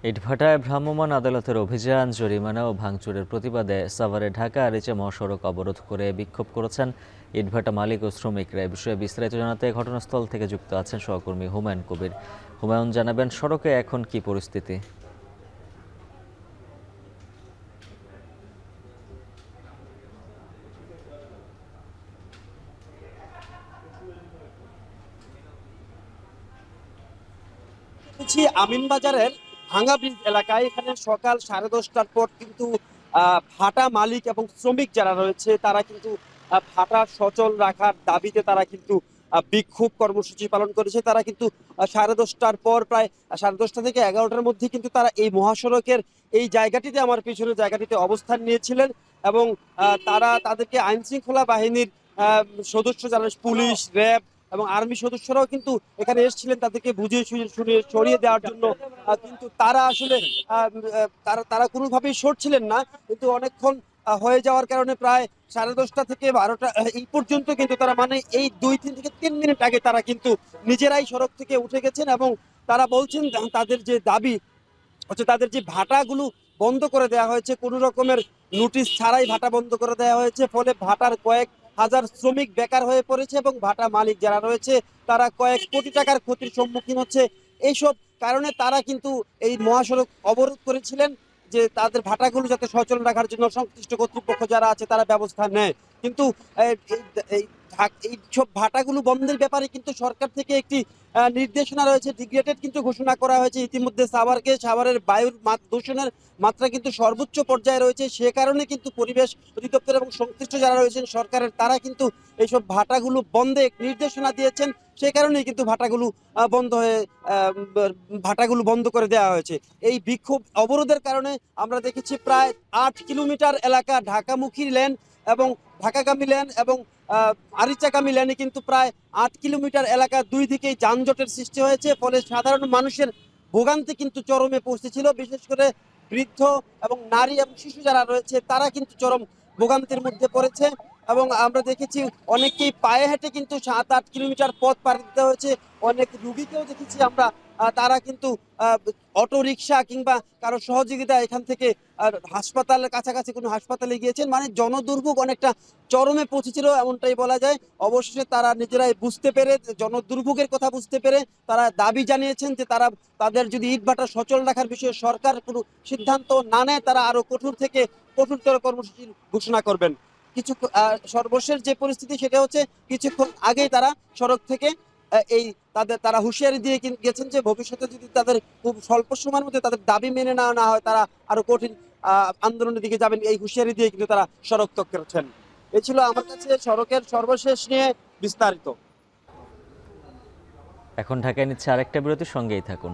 ইটভাটায় ভ্রাম্যমাণ আদালতের অভিযান, জরিমানা ও ভাঙচুরের প্রতিবাদে সাভারে ঢাকা আরিচা মহাসড়ক অবরোধ করে বিক্ষোভ করেছেন ইটভাটা মালিক ও শ্রমিকরা। এ বিষয়ে বিস্তারিত জানাতে ঘটনাস্থল থেকে যুক্ত আছেন সহকর্মী হুমায়ুন কবির। হুমায়ুন, জানাবেন সড়কে এখন কি পরিস্থিতি? আমিনবাজারের ভাঙা ব্রিজ এলাকায় এখানে সকাল 10:30টার পর কিন্তু ভাটা মালিক এবং শ্রমিক যারা রয়েছে তারা কিন্তু ভাটা সচল রাখার দাবিতে তারা কিন্তু বিক্ষোভ কর্মসূচি পালন করেছে। তারা কিন্তু 10:30টার পর প্রায় 10:30 থেকে 11টার মধ্যে কিন্তু তারা এই মহাসড়কের এই জায়গাটিতে, আমার পিছনে জায়গাটিতে অবস্থান নিয়েছিলেন এবং তারা তাদেরকে আইন শৃঙ্খলা বাহিনীর সদস্য যারা পুলিশ, র্যাব এবং আর্মি সদস্যরাও কিন্তু এখানে এসেছিলেন তাদেরকে বুঝিয়ে শুনিয়ে সরিয়ে দেওয়ার জন্য। কিন্তু তারা আসলে তারা কোনোভাবেই সরছিলেন না। কিন্তু অনেকক্ষণ হয়ে যাওয়ার কারণে প্রায় 10:30 থেকে 12টা এই পর্যন্ত কিন্তু তারা, মানে এই 2-3 আগে তারা কিন্তু নিজেরাই সড়ক থেকে উঠে গেছেন এবং তারা বলছেন তাদের যে দাবি হচ্ছে তাদের যে ভাটাগুলো বন্ধ করে দেওয়া হয়েছে, কোনো রকমের নোটিশ ছাড়াই ভাটা বন্ধ করে দেওয়া হয়েছে। ফলে ভাটার কয়েক হাজার শ্রমিক বেকার হয়ে পড়েছে এবং ভাটা মালিক যারা রয়েছে তারা কয়েক কোটি টাকার ক্ষতির সম্মুখীন হচ্ছে। এইসব কারণে তারা কিন্তু এই মহাসড়ক অবরোধ করেছিলেন যে তাদের ভাটাগুলো যাতে সচল রাখার জন্য সংশ্লিষ্ট কর্তৃপক্ষ যারা আছে তারা ব্যবস্থা নেয়। কিন্তু এই সব ভাটাগুলো বন্ধের ব্যাপারে কিন্তু সরকার থেকে একটি নির্দেশনা রয়েছে, ডিগ্রেডেড কিন্তু ঘোষণা করা হয়েছে ইতিমধ্যে। সাভারের বায়ুর দূষণের মাত্রা কিন্তু সর্বোচ্চ পর্যায়ে রয়েছে। সে কারণে কিন্তু পরিবেশ অধিদপ্তর এবং সংশ্লিষ্ট যারা রয়েছেন সরকারের, তারা কিন্তু এইসব ভাটাগুলো বন্ধে নির্দেশনা দিয়েছেন। সে কারণেই কিন্তু ভাটাগুলো বন্ধ করে দেওয়া হয়েছে। এই বিক্ষোভ অবরোধের কারণে আমরা দেখেছি প্রায় 8 কিলোমিটার এলাকা ঢাকামুখী লেন এবং ঢাকাগামী লেন এবং আরিচাগামী লেনে কিন্তু প্রায় 8 কিলোমিটার এলাকা দুই দিকেই যানজটের সৃষ্টি হয়েছে। ফলে সাধারণ মানুষের ভোগান্তি কিন্তু চরমে পৌঁছেছিল। বিশেষ করে বৃদ্ধ এবং নারী এবং শিশু যারা রয়েছে তারা কিন্তু চরম ভোগান্তির মধ্যে পড়েছে এবং আমরা দেখেছি অনেকেই পায়ে হেঁটে কিন্তু 7-8 কিলোমিটার পথ পাড়ি দিতে হয়েছে। অনেক রুগীকেও দেখেছি আমরা, তারা কিন্তু অটো রিক্সা কিংবা কারো সহযোগিতা এখান থেকে হাসপাতালের কাছাকাছি কোনো হাসপাতালে গিয়েছেন। মানে জনদুর্ভোগ অনেকটা চরমে পৌঁছেছিল এমনটাই বলা যায়। অবশেষে তারা নিজেরাই বুঝতে পেরে, জনদুর্ভোগের কথা বুঝতে পেরে তারা দাবি জানিয়েছেন যে তাদের যদি ইটভাটা সচল রাখার বিষয়ে সরকার কোনো সিদ্ধান্ত না নেয় তারা আরো কঠোর থেকে কঠোরতর কর্মসূচি ঘোষণা করবেন। সর্বশেষ যে পরিস্থিতি সেটা হচ্ছে কিছুক্ষণ আগেই তারা সড়ক থেকে তারা হুঁশিয়ারি দিয়ে গেছেন যে ভবিষ্যতে যদি তাদের খুব স্বল্প সময়ের মধ্যে তাদের দাবি মেনে না হয় তারা আরো কঠিন আন্দোলনের দিকে যাবেন। এই হুঁশিয়ারি দিয়ে কিন্তু তারা সড়ক ত্যাগ করেছেন। এই ছিল আমার কাছে সড়কের সর্বশেষ নিয়ে বিস্তারিত। এখন ঢাকায় নিচ্ছে আরেকটা বিরতির, সঙ্গেই থাকুন।